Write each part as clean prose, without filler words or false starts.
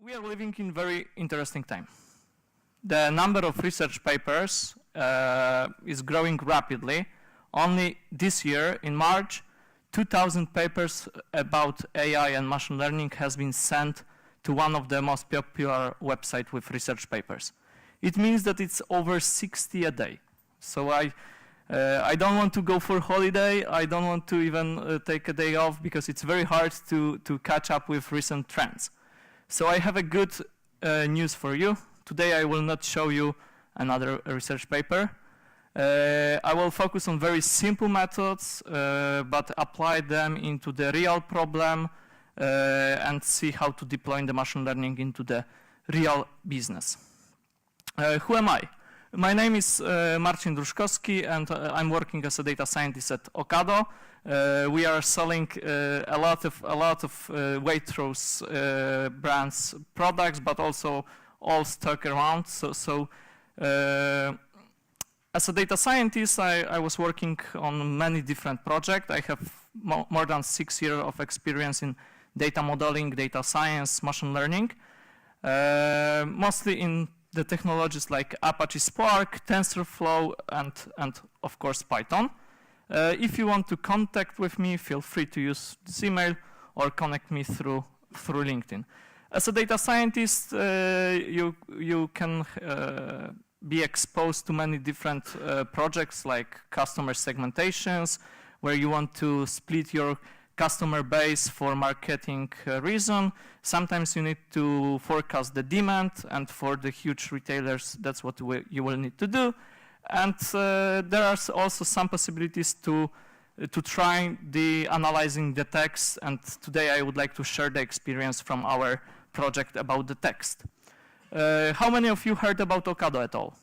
We are living in very interesting time. The number of research papers is growing rapidly. Only this year, in March, 2,000 papers about AI and machine learning has been sent to one of the most popular websites with research papers. It means that it's over 60 a day. So I don't want to go for holiday. I don't want to even take a day off because it's very hard to catch up with recent trends. So I have a good news for you. Today I will not show you another research paper. I will focus on very simple methods, but apply them into the real problem and see how to deploy the machine learning into the real business. Who am I? My name is Marcin Druzkowski, and I'm working as a data scientist at Ocador. We are selling a lot of Waitrose brands products, but also all stock around. So as a data scientist, I was working on many different projects. I have more than 6 years of experience in data modeling, data science, machine learning, mostly in the technologies like Apache Spark, TensorFlow, and of course Python. If you want to contact with me, feel free to use this email or connect me through LinkedIn. As a data scientist, you can be exposed to many different projects like customer segmentations, where you want to split your customer base for marketing reason. Sometimes you need to forecast the demand, and for the huge retailers, that's what you will need to do. And there are also some possibilities to try analyzing the text, and today I would like to share the experience from our project about the text. How many of you heard about Ocador at all?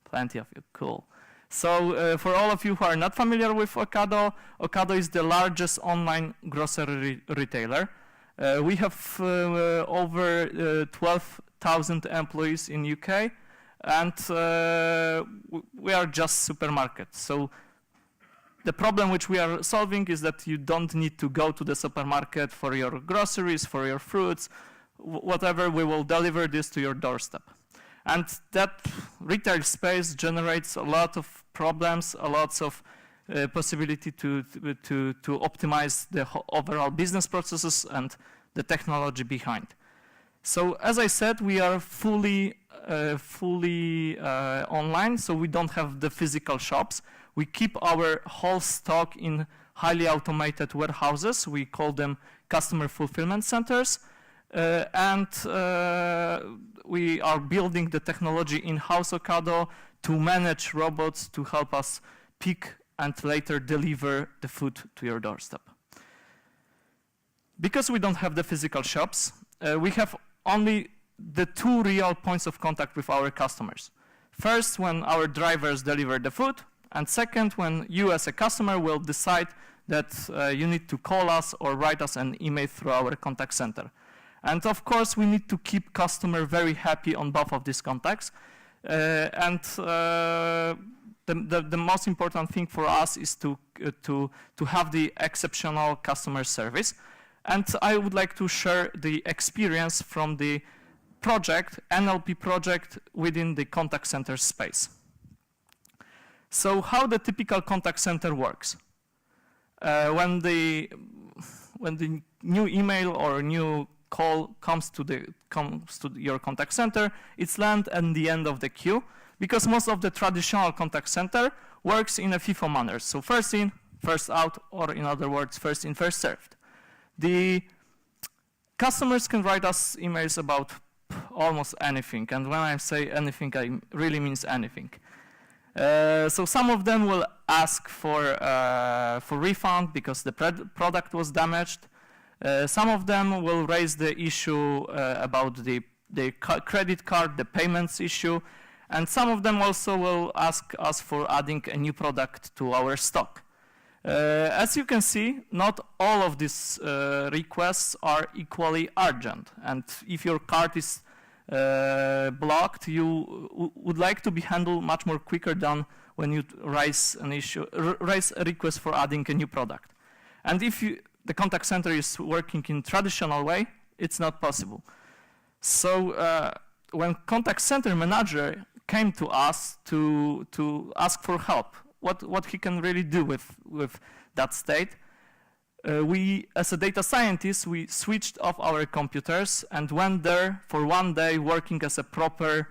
Plenty of you, cool. So for all of you who are not familiar with Ocador, Ocador is the largest online grocery retailer. We have over 12,000 employees in UK, and we are just supermarket. So the problem which we are solving is that you don't need to go to the supermarket for your groceries, for your fruits, whatever. We will deliver this to your doorstep. And that retail space generates a lot of problems, a lot of possibility to optimize the overall business processes and the technology behind. So as I said, we are fully online, so we don't have the physical shops. We keep our whole stock in highly automated warehouses. We call them customer fulfillment centers. And we are building the technology in-house Ocador to manage robots to help us pick and later deliver the food to your doorstep. Because we don't have the physical shops, we have only the 2 real points of contact with our customers. First, when our drivers deliver the food, and second, when you as a customer will decide that you need to call us or write us an email through our contact center. And of course, we need to keep customer very happy on both of these contacts. The most important thing for us is to have the exceptional customer service. And I would like to share the experience from the project, NLP project within the contact center space. So how the typical contact center works? When the new email or new call comes to your contact center, it's land at the end of the queue, because most of the traditional contact center works in a FIFO manner. So first in, first out, or in other words, first in, first served. The customers can write us emails about almost anything, and when I say anything, I really means anything. So some of them will ask for refund because the product was damaged. Some of them will raise the issue about the credit card, the payments issue, and some of them also will ask us for adding a new product to our stock. As you can see, not all of these requests are equally urgent, and if your card is blocked, you would like to be handled much more quicker than when you raise a request for adding a new product. And if the contact center is working in traditional way, it's not possible. So when contact center manager came to us to ask for help, what he can really do with that state, we, as a data scientist, we switched off our computers and went there for 1 day working as a proper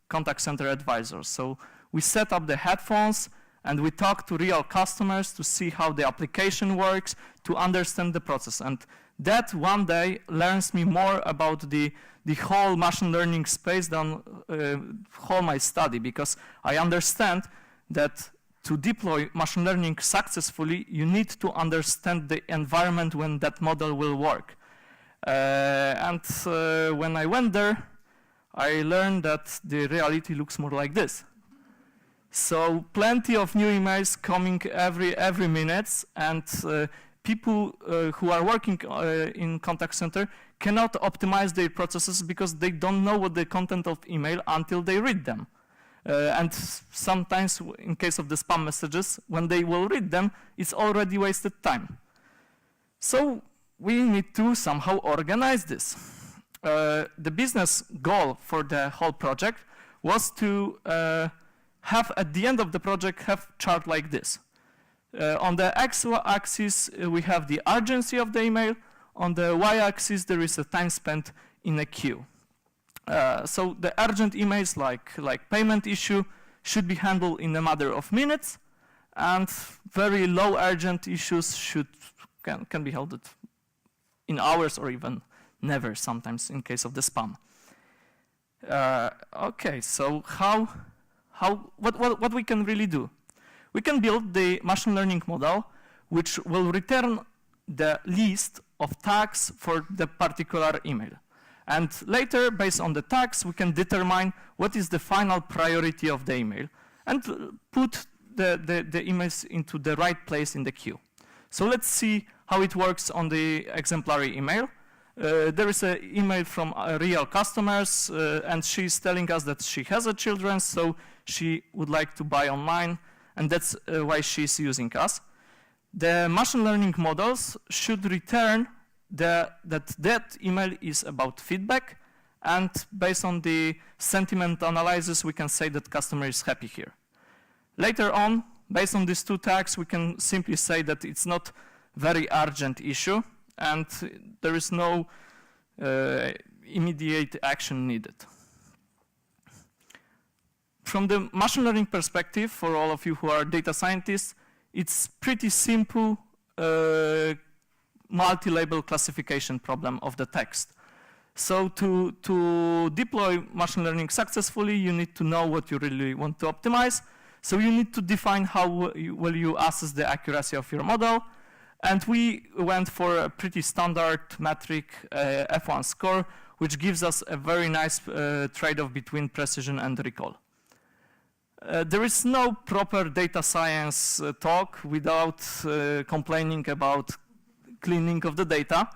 contact center advisor. So we set up the headphones and we talked to real customers to see how the application works, to understand the process. And that 1 day learns me more about the whole machine learning space than whole my study, because I understand that to deploy machine learning successfully, you need to understand the environment when that model will work. When I went there, I learned that the reality looks more like this. So plenty of new emails coming every minute, and people who are working in contact center cannot optimize their processes because they don't know what the content of email until they read them. And sometimes, in case of the spam messages, when they will read them, it's already wasted time. So we need to somehow organize this. The business goal for the whole project was to have, at the end of the project, have chart like this. On the x-axis, we have the urgency of the email. On the y-axis, there is a time spent in a queue. So the urgent emails, like payment issue, should be handled in a matter of minutes, and very low urgent issues can be handled in hours or even never, sometimes in case of the spam. Okay, so what we can really do? We can build the machine learning model which will return the list of tags for the particular email. And later, based on the tags, we can determine what is the final priority of the email and put the emails into the right place in the queue. So let's see how it works on the exemplary email. There is an email from real customers, and she's telling us that she has children, so she would like to buy online, and that's why she's using us. The machine learning models should return that email is about feedback, and based on the sentiment analysis, we can say that customer is happy here. Later on, based on these two tags, we can simply say that it's not very urgent issue, and there is no immediate action needed. From the machine learning perspective, for all of you who are data scientists, it's pretty simple multi-label classification problem of the text. So to deploy machine learning successfully, you need to know what you really want to optimize. So you need to define how will you assess the accuracy of your model. And we went for a pretty standard metric, F1 score, which gives us a very nice trade-off between precision and recall. There is no proper data science talk without complaining about cleaning of the data.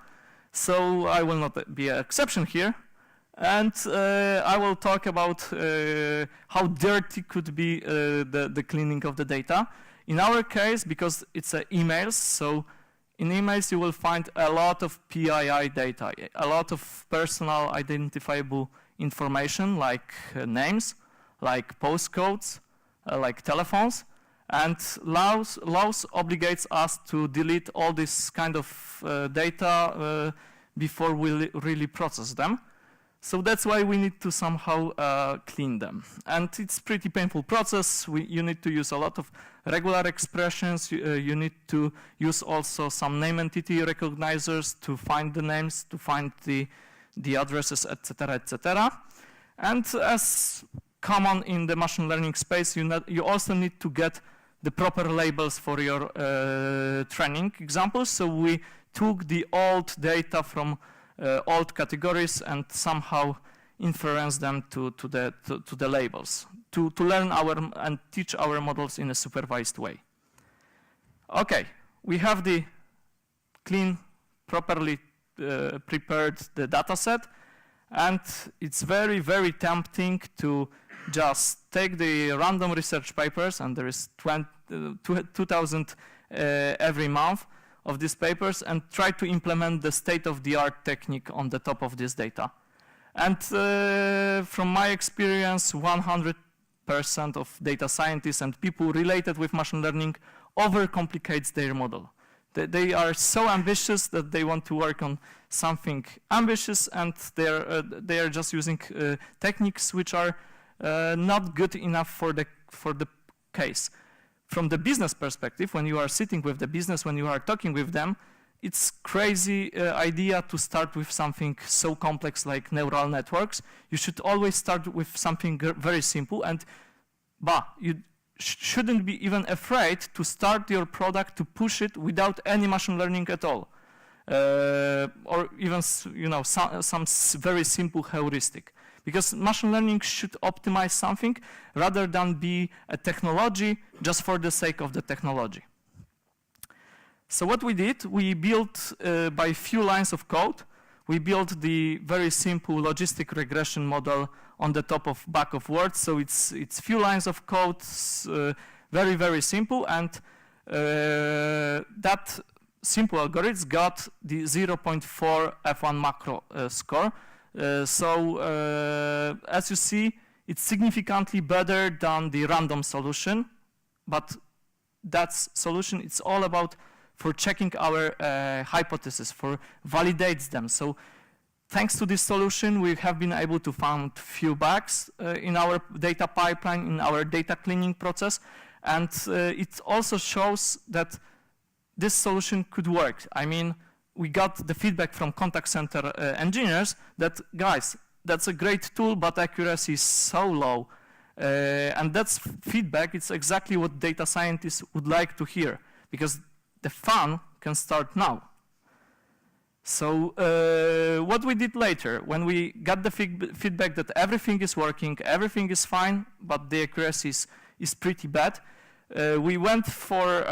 So I will not be an exception here. And I will talk about how dirty could be the cleaning of the data. In our case, because it's emails, so in emails you will find a lot of PII data, a lot of personal identifiable information like names, like postcodes, like telephones, and laws obligates us to delete all this kind of data before we really process them. So that's why we need to somehow clean them. And it's pretty painful process. You need to use a lot of regular expressions. You need to use also some name entity recognizers to find the names, to find the addresses, etc., etc. And as common in the machine learning space, you also need to get the proper labels for your training examples. So we took the old data from old categories and somehow inference them to the labels to learn and teach our models in a supervised way. Okay, we have the clean, properly prepared the data set, and it's very, very tempting to just take the random research papers, and there is 2,000 every month, of these papers and try to implement the state-of-the-art technique on the top of this data. And from my experience, 100% of data scientists and people related with machine learning overcomplicates their model. They are so ambitious that they want to work on something ambitious, and they are just using techniques which are not good enough for the case. From the business perspective, when you are sitting with the business, when you are talking with them, it's crazy idea to start with something so complex like neural networks. You should always start with something very simple, and you shouldn't be even afraid to start your product, to push it without any machine learning at all, or even some very simple heuristic. Because machine learning should optimize something rather than be a technology just for the sake of the technology. So what we did, we built by few lines of code, we built the very simple logistic regression model on the top of back of words. So it's few lines of code, very, very simple, and that simple algorithm got the 0.4 F1 macro score. As you see, it's significantly better than the random solution, but that solution, it's all about for checking our hypothesis, for validates them. So thanks to this solution, we have been able to find few bugs in our data pipeline, in our data cleaning process, and it also shows that this solution could work. I mean, we got the feedback from contact center engineers that, guys, that's a great tool, but accuracy is so low. And that's feedback, it's exactly what data scientists would like to hear, because the fun can start now. So what we did later, when we got the feedback that everything is working, everything is fine, but the accuracy is pretty bad, we went for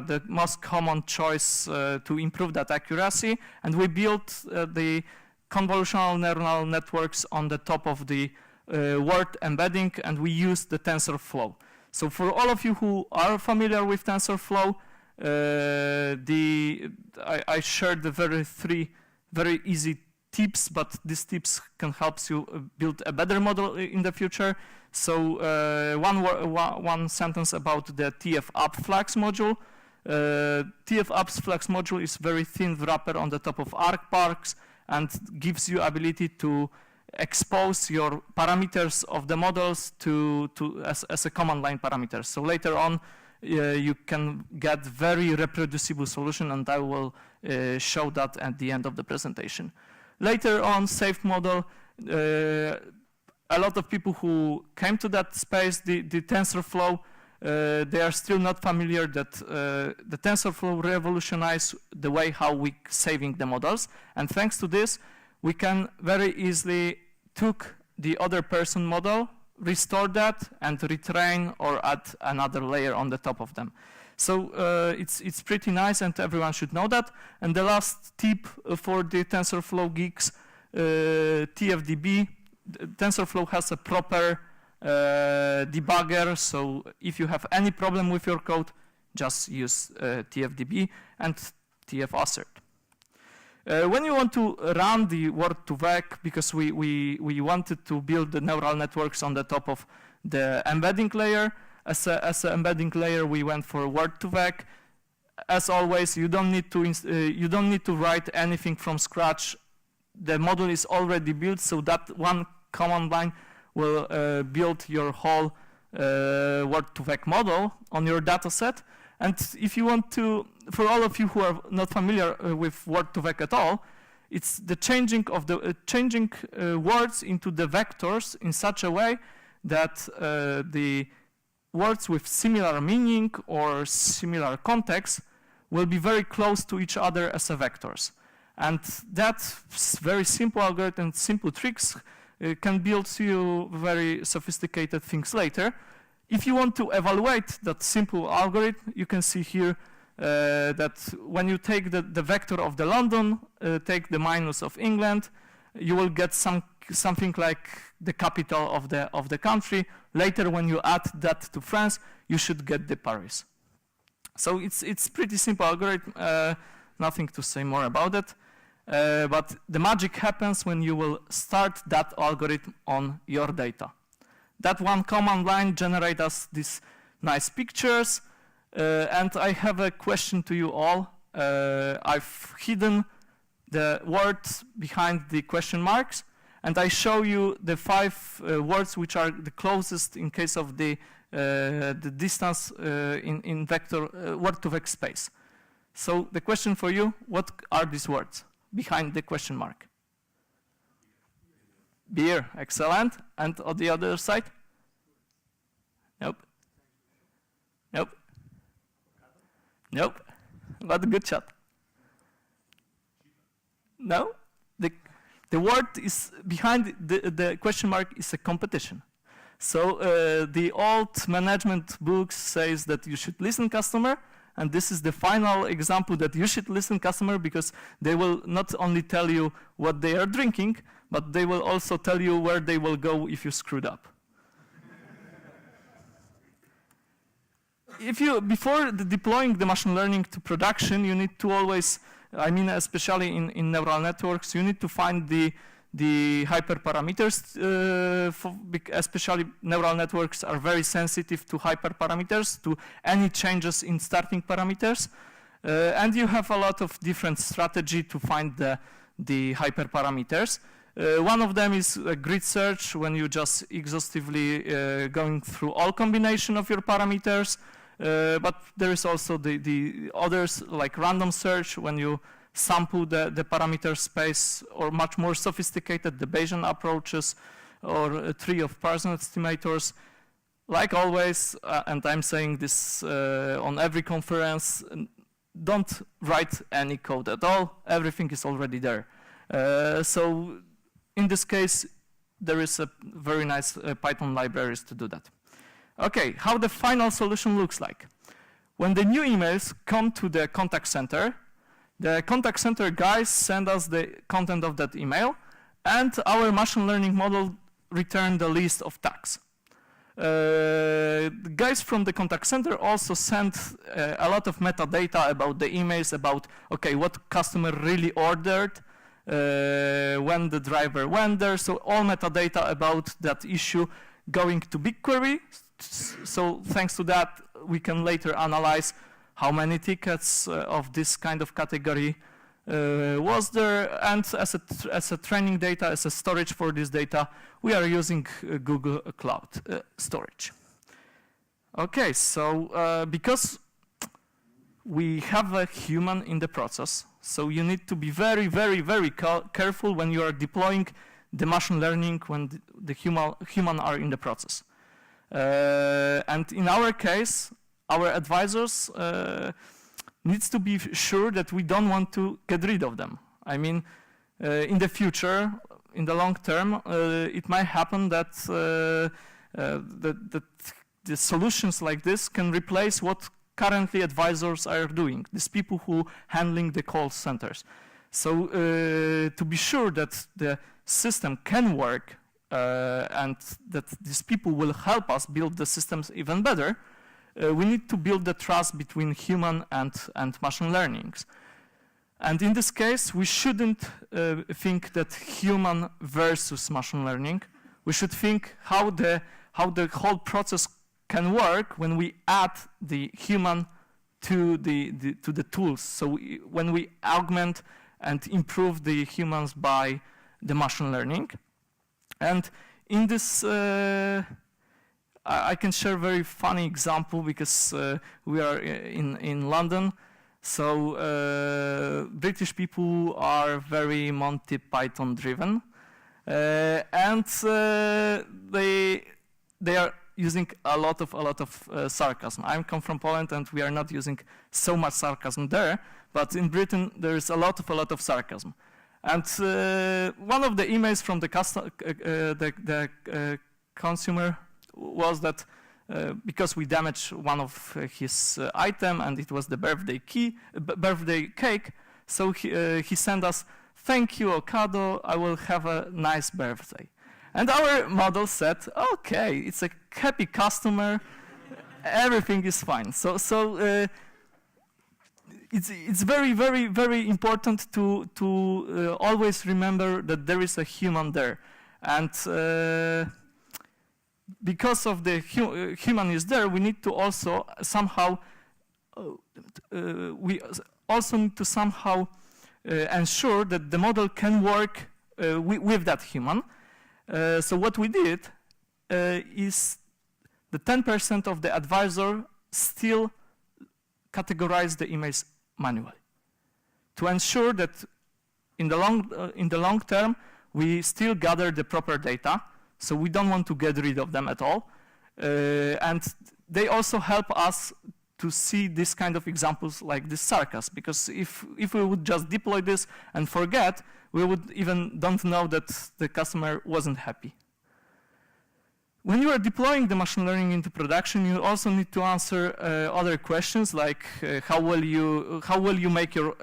the most common choice to improve that accuracy, and we built the convolutional neural networks on the top of the word embedding, and we used the TensorFlow. So for all of you who are familiar with TensorFlow, I shared the three very easy tips, but these tips can help you build a better model in the future. So one sentence about the TF-UP-Flux module. TF-UP-Flux module is very thin wrapper on the top of ArcParks and gives you ability to expose your parameters of the models as a command line parameters. So later on, you can get very reproducible solution, and I will show that at the end of the presentation. Later on, safe model. A lot of people who came to that space, the TensorFlow, they are still not familiar that the TensorFlow revolutionized the way how we saving the models. And thanks to this, we can very easily took the other person model, restore that, and retrain or add another layer on the top of them. So it's pretty nice, and everyone should know that. And the last tip for the TensorFlow geeks, TFDB. TensorFlow has a proper debugger, so if you have any problem with your code, just use TFDB and TF-Assert. When you want to run the word-to-vec, because we wanted to build the neural networks on the top of the embedding layer, as an embedding layer, we went for word-to-vec. As always, you don't need to write anything from scratch. The model is already built, so that one command line will build your whole word-to-vec model on your data set. And if you want to, for all of you who are not familiar with word-to-vec at all, it's the changing of the words into the vectors in such a way that the words with similar meaning or similar context will be very close to each other as a vectors. And that very simple algorithm, simple tricks can build you very sophisticated things later. If you want to evaluate that simple algorithm, you can see here that when you take the vector of the London, take the minus of England, you will get something like the capital of the country. Later, when you add that to France, you should get the Paris. So it's pretty simple algorithm, nothing to say more about it. But the magic happens when you will start that algorithm on your data. That one command line generates us these nice pictures. And I have a question to you all. I've hidden the words behind the question marks, and I show you the 5 words which are the closest in case of the distance in vector word-to-vec space. So the question for you: what are these words behind the question mark? Beer, excellent. And on the other side? Nope. Nope. Nope. But a good shot. No? The word is behind the question mark is a competition. So the old management books says that you should listen customer, and this is the final example that you should listen customer, because they will not only tell you what they are drinking, but they will also tell you where they will go if you screwed up. Before deploying the machine learning to production, you need to always, I mean, especially in neural networks, you need to find the hyperparameters. Especially neural networks are very sensitive to hyperparameters, to any changes in starting parameters. And you have a lot of different strategy to find the hyperparameters. One of them is a grid search, when you just exhaustively going through all combination of your parameters. But there is also the others, like random search, when you sample the parameter space, or much more sophisticated, the Bayesian approaches, or a tree of Pearson estimators. Like always, and I'm saying this on every conference, don't write any code at all. Everything is already there. So in this case, there is a very nice Python libraries to do that. Okay, how the final solution looks like. When the new emails come to the contact center guys send us the content of that email, and our machine learning model return the list of tags. The guys from the contact center also send a lot of metadata about the emails, about, okay, what customer really ordered, when the driver went there, so all metadata about that issue going to BigQuery. So thanks to that, we can later analyze how many tickets of this kind of category was there, and as a training data, as a storage for this data, we are using Google Cloud storage. Okay, so because we have a human in the process, so you need to be very, very, very careful when you are deploying the machine learning, when the human are in the process. And in our case, our advisors needs to be sure that we don't want to get rid of them. I mean, in the future, in the long term, it might happen that the solutions like this can replace what currently advisors are doing, these people who handling the call centers. So to be sure that the system can work and that these people will help us build the systems even better, we need to build the trust between human and machine learnings. And in this case, we shouldn't think that human versus machine learning. We should think how the whole process can work when we add the human to the tools. So when we augment and improve the humans by the machine learning. And in this, I can share a very funny example, because we are in London. So British people are very Monty Python driven, and they are using a lot of sarcasm. I come from Poland, and we are not using so much sarcasm there, but in Britain there is a lot of sarcasm. And one of the emails from the consumer was that because we damaged one of his item, and it was the birthday cake, so he sent us, "Thank you, Ocador, I will have a nice birthday." And our model said, "Okay, it's a happy customer, everything is fine." So it's very, very, very important to always remember that there is a human there. And because of the human is there, we need to also somehow ensure that the model can work with that human. So what we did is the 10% of the advisor still categorize the emails manually to ensure that in the long term we still gather the proper data. So we don't want to get rid of them at all. And they also help us to see this kind of examples like this sarcasm, because if we would just deploy this and forget, we would even don't know that the customer wasn't happy. When you are deploying the machine learning into production, you also need to answer other questions like how will you make your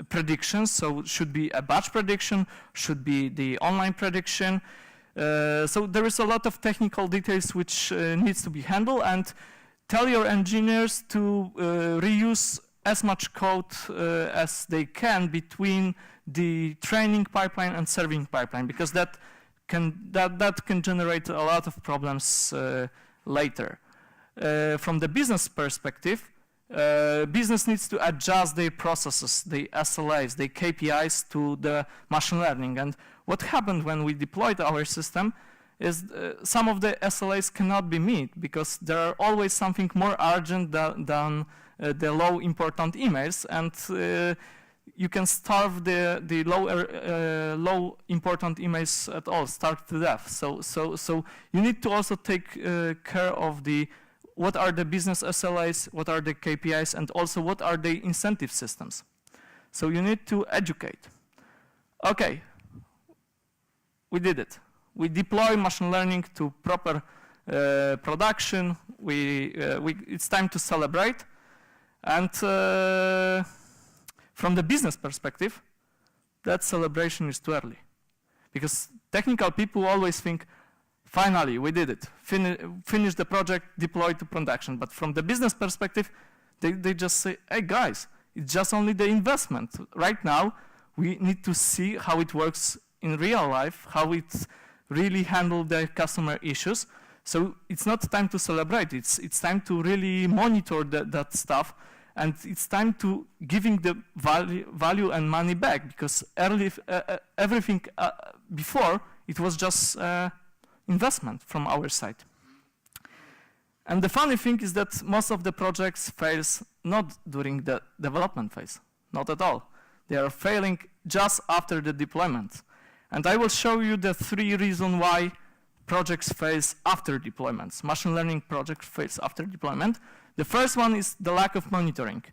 predictions? So it should be a batch prediction, should be the online prediction. So there is a lot of technical details which needs to be handled, and tell your engineers to reuse as much code as they can between the training pipeline and serving pipeline, because that can generate a lot of problems later. From the business perspective, business needs to adjust their processes, the SLAs, the KPIs to the machine learning. And what happened when we deployed our system is some of the SLAs cannot be met because there are always something more urgent than the low important emails, and you can starve the low important emails at all, starve to death. So you need to also take care of what are the business SLAs, what are the KPIs, and also what are the incentive systems. So you need to educate. Okay, we did it. We deploy machine learning to proper production. It's time to celebrate. And from the business perspective, that celebration is too early. Because technical people always think, finally, we did it. Finish the project, deploy to production. But from the business perspective, they just say, hey guys, it's just only the investment. Right now, we need to see how it works in real life, how it really handle the customer issues. So it's not time to celebrate. It's time to really monitor that stuff, and it's time to giving the value and money back, because everything before it was just investment from our side. And the funny thing is that most of the projects fails not during the development phase, not at all. They are failing just after the deployment. And I will show you the 3 reasons why projects fails after deployments. Machine learning project fails after deployment. The first one is the lack of monitoring.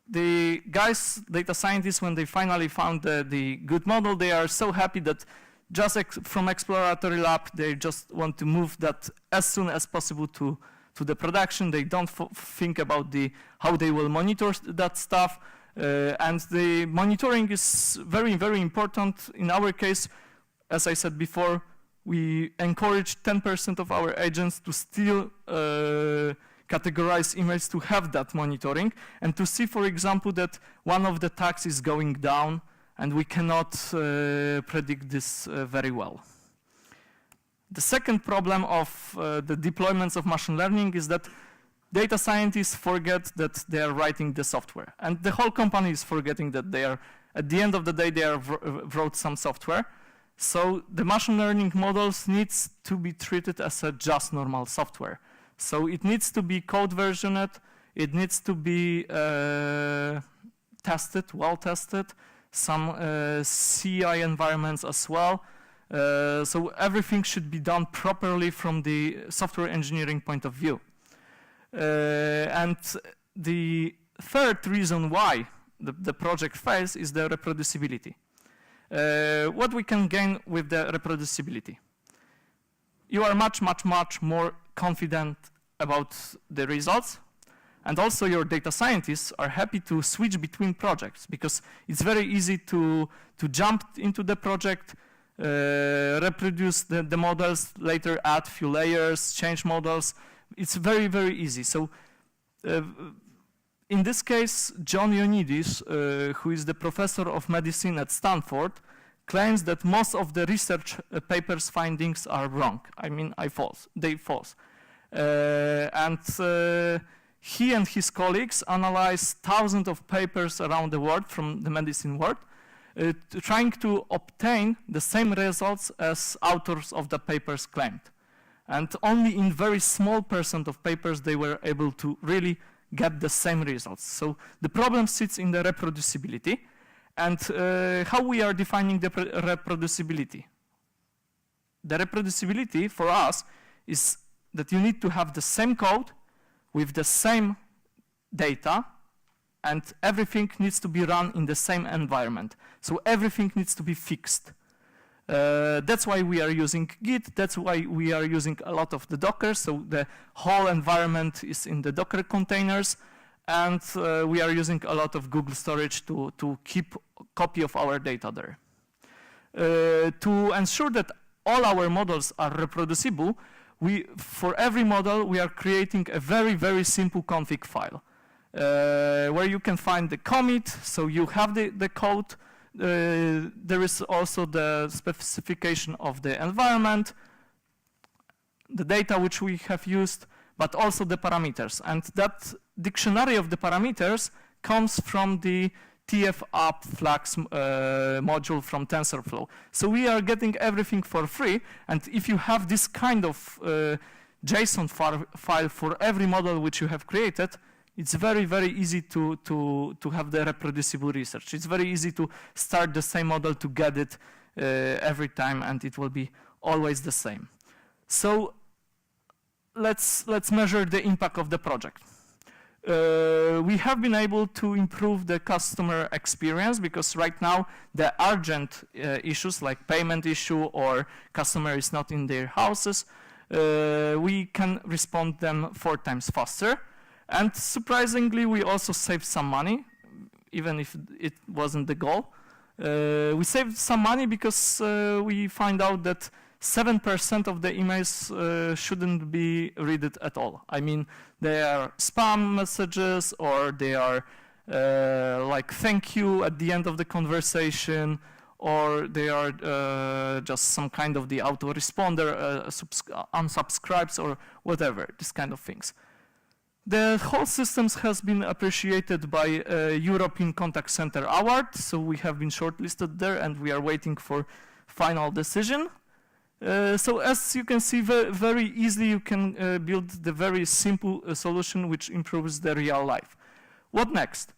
The guys, data scientists, when they finally found the good model, they are so happy that just from exploratory lab, they just want to move that as soon as possible to the production. They don't think about how they will monitor that stuff. And the monitoring is very, very important. In our case, as I said before, we encourage 10% of our agents to still categorize emails to have that monitoring and to see, for example, that one of the tags is going down, and we cannot predict this very well. The second problem of the deployments of machine learning is that data scientists forget that they are writing the software, and the whole company is forgetting that they are, at the end of the day, they are wrote some software. So the machine learning models needs to be treated as a just normal software. So it needs to be code versioned, it needs to be tested, well tested, some CI environments as well. So everything should be done properly from the software engineering point of view. And the third reason why the project fails is the reproducibility. What we can gain with the reproducibility? You are much, much, much more confident about the results, and also your data scientists are happy to switch between projects, because it's very easy to jump into the project, reproduce the models, later add few layers, change models. It's very, very easy. So in this case, John Ioannidis, who is the professor of medicine at Stanford, claims that most of the research papers' findings are wrong. I mean, they false. He and his colleagues analyzed thousands of papers around the world from the medicine world, trying to obtain the same results as authors of the papers claimed. And only in very small % of papers they were able to really get the same results. So the problem sits in the reproducibility. And how we are defining the reproducibility. The reproducibility for us is that you need to have the same code with the same data, and everything needs to be run in the same environment. So everything needs to be fixed. That's why we are using Git. That's why we are using a lot of the Docker. So the whole environment is in the Docker containers. And we are using a lot of Google storage to keep a copy of our data there. To ensure that all our models are reproducible, for every model, we are creating a very, very simple config file where you can find the commit, so you have the code. There is also the specification of the environment, the data which we have used, but also the parameters. And that dictionary of the parameters comes from the tf-up flags module from TensorFlow. So we are getting everything for free, and if you have this kind of JSON file for every model which you have created, it's very, very easy to have the reproducible research. It's very easy to start the same model to get it every time, and it will be always the same. So let's measure the impact of the project. We have been able to improve the customer experience because right now the urgent issues like payment issue or customer is not in their houses, we can respond them 4 times faster. And surprisingly, we also saved some money, even if it wasn't the goal. We saved some money because we find out that 7% of the emails shouldn't be read at all. I mean, they are spam messages, or they are like thank you at the end of the conversation, or they are just some kind of the autoresponder unsubscribes or whatever, this kind of things. The whole system has been appreciated by European Contact Center Award, so we have been shortlisted there, and we are waiting for final decision. So as you can see, very easily you can build the very simple solution which improves the real life. What next?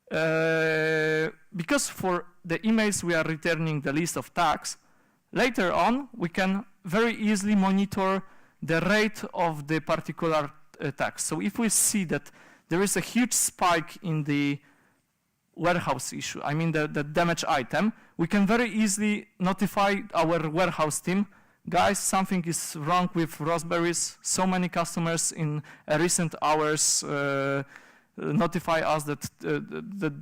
Because for the emails we are returning the list of tags, later on we can very easily monitor the rate of the particular tags. So if we see that there is a huge spike in the warehouse issue, I mean the damaged item, we can very easily notify our warehouse team, guys, something is wrong with raspberries. So many customers in recent hours notify us that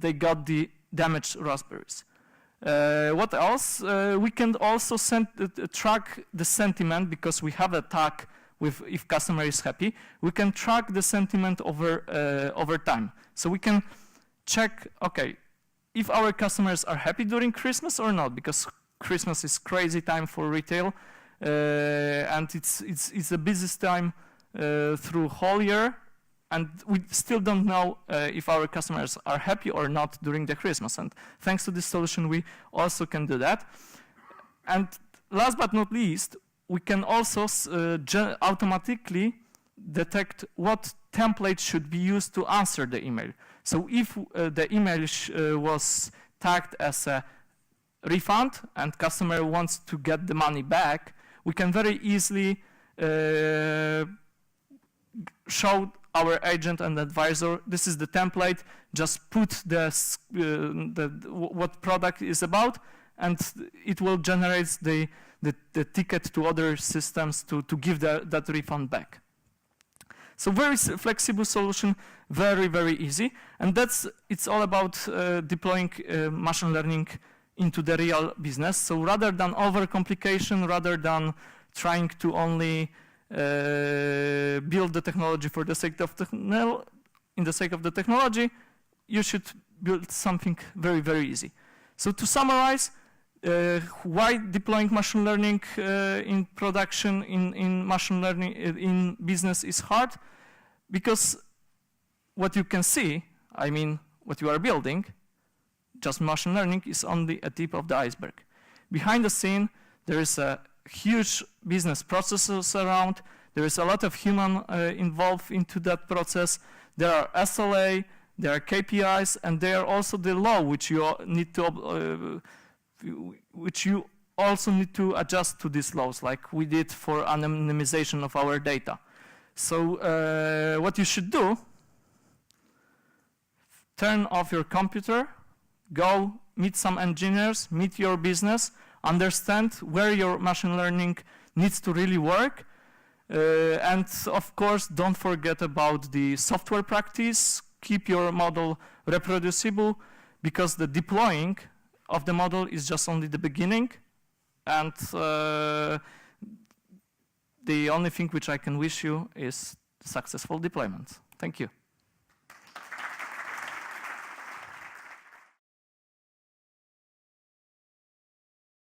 they got the damaged raspberries. What else? We can also track the sentiment because we have a tag with if customer is happy. We can track the sentiment over time. So we can check, okay, if our customers are happy during Christmas or not, because Christmas is crazy time for retail. And it's the busiest time through whole year, and we still don't know if our customers are happy or not during the Christmas. And thanks to this solution, we also can do that. And last but not least, we can also automatically detect what template should be used to answer the email. So if the email was tagged as a refund and customer wants to get the money back, we can very easily show our agent and advisor, this is the template, just put what product is about, and it will generate the ticket to other systems to give that refund back. So very flexible solution, very, very easy. And it's all about deploying machine learning into the real business. So rather than overcomplication, rather than trying to only build the technology for the sake of in the sake of the technology, you should build something very, very easy. So to summarize, why deploying machine learning in production, in machine learning in business is hard? Because what you can see, I mean, what you are building, just machine learning is only a tip of the iceberg. Behind the scene, there is a huge business processes around. There is a lot of human involved into that process. There are SLA, there are KPIs, and there are also the law which you need to also need to adjust to these laws, like we did for anonymization of our data. So what you should do, turn off your computer, go meet some engineers, meet your business, understand where your machine learning needs to really work, and of course don't forget about the software practice. Keep your model reproducible, because the deploying of the model is just only the beginning, and the only thing which I can wish you is successful deployment. Thank you.